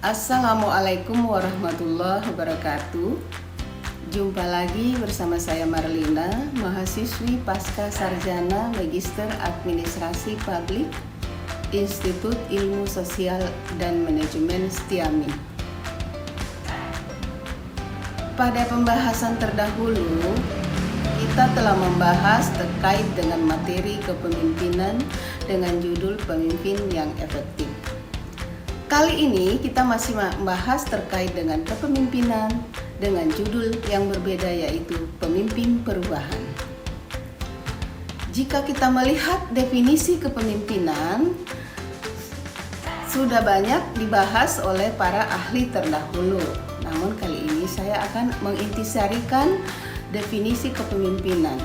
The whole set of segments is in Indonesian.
Assalamualaikum warahmatullahi wabarakatuh. Jumpa lagi bersama saya Marlina, mahasiswi Pasca Sarjana Magister Administrasi Publik Institut Ilmu Sosial dan Manajemen Setiami. Pada pembahasan terdahulu, kita telah membahas terkait dengan materi kepemimpinan dengan judul Pemimpin yang Efektif. Kali ini kita masih membahas terkait dengan kepemimpinan dengan judul yang berbeda, yaitu Pemimpin Perubahan. Jika kita melihat definisi kepemimpinan, sudah banyak dibahas oleh para ahli terdahulu. Namun kali ini saya akan mengintisarikan definisi kepemimpinan.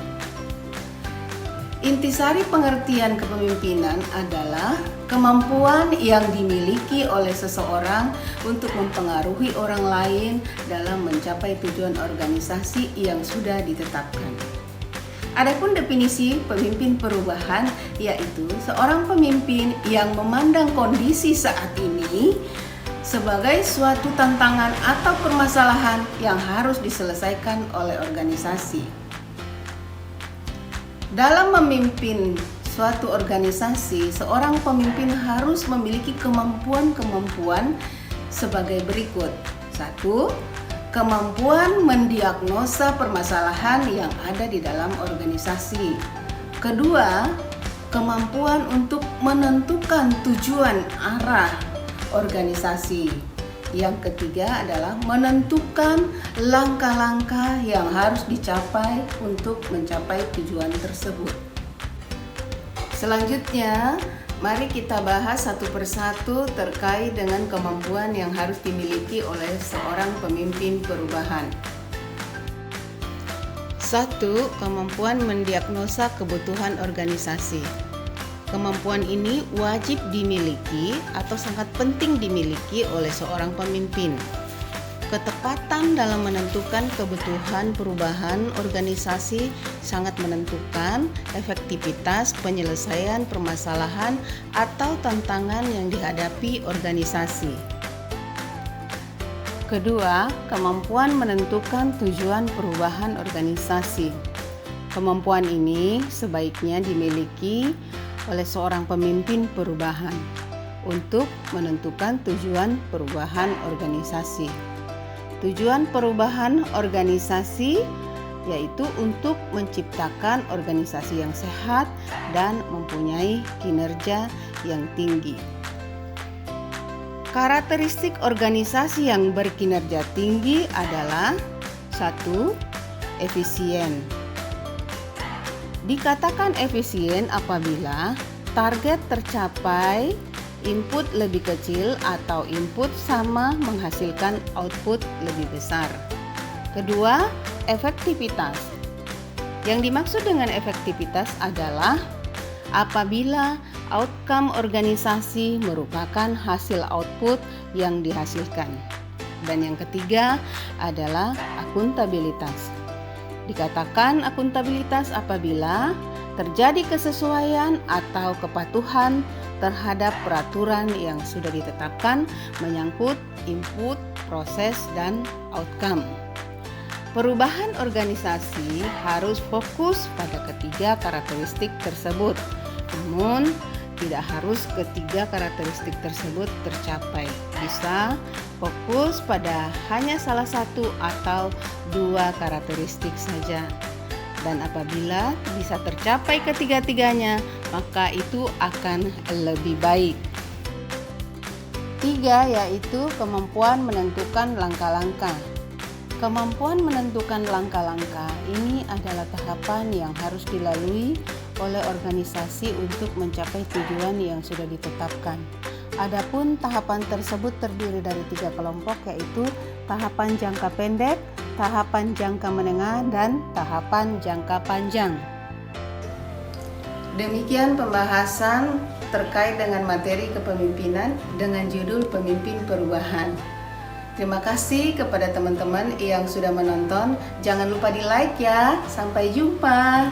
Intisari pengertian kepemimpinan adalah kemampuan yang dimiliki oleh seseorang untuk mempengaruhi orang lain dalam mencapai tujuan organisasi yang sudah ditetapkan. Adapun definisi pemimpin perubahan, yaitu seorang pemimpin yang memandang kondisi saat ini sebagai suatu tantangan atau permasalahan yang harus diselesaikan oleh organisasi. Dalam memimpin suatu organisasi, seorang pemimpin harus memiliki kemampuan-kemampuan sebagai berikut. 1. Kemampuan mendiagnosa permasalahan yang ada di dalam organisasi. Kedua, kemampuan untuk menentukan tujuan arah organisasi. Yang ketiga adalah menentukan langkah-langkah yang harus dicapai untuk mencapai tujuan tersebut. Selanjutnya, mari kita bahas satu persatu terkait dengan kemampuan yang harus dimiliki oleh seorang pemimpin perubahan. 1. Kemampuan mendiagnosa kebutuhan organisasi. Kemampuan ini wajib dimiliki atau sangat penting dimiliki oleh seorang pemimpin. Ketepatan dalam menentukan kebutuhan perubahan organisasi sangat menentukan efektivitas penyelesaian permasalahan atau tantangan yang dihadapi organisasi. Kedua, kemampuan menentukan tujuan perubahan organisasi. Kemampuan ini sebaiknya dimiliki oleh seorang pemimpin perubahan untuk menentukan tujuan perubahan organisasi. Tujuan perubahan organisasi yaitu untuk menciptakan organisasi yang sehat dan mempunyai kinerja yang tinggi. Karakteristik organisasi yang berkinerja tinggi adalah 1. Efisien. Dikatakan efisien apabila target tercapai, input lebih kecil atau input sama menghasilkan output lebih besar. Kedua, efektivitas. Yang dimaksud dengan efektivitas adalah apabila outcome organisasi merupakan hasil output yang dihasilkan. Dan yang ketiga adalah akuntabilitas. Dikatakan akuntabilitas apabila terjadi kesesuaian atau kepatuhan terhadap peraturan yang sudah ditetapkan menyangkut input, proses, dan outcome. Perubahan organisasi harus fokus pada ketiga karakteristik tersebut, namun tidak harus ketiga karakteristik tersebut tercapai. Bisa fokus pada hanya salah satu atau dua karakteristik saja. Dan apabila bisa tercapai ketiga-tiganya, maka itu akan lebih baik. 3. Yaitu kemampuan menentukan langkah-langkah. Kemampuan menentukan langkah-langkah ini adalah tahapan yang harus dilalui oleh organisasi untuk mencapai tujuan yang sudah ditetapkan. Adapun tahapan tersebut terdiri dari 3 kelompok, yaitu tahapan jangka pendek, tahapan jangka menengah, dan tahapan jangka panjang. Demikian pembahasan terkait dengan materi kepemimpinan dengan judul Pemimpin Perubahan. Terima kasih kepada teman-teman yang sudah menonton. Jangan lupa di like ya. Sampai jumpa.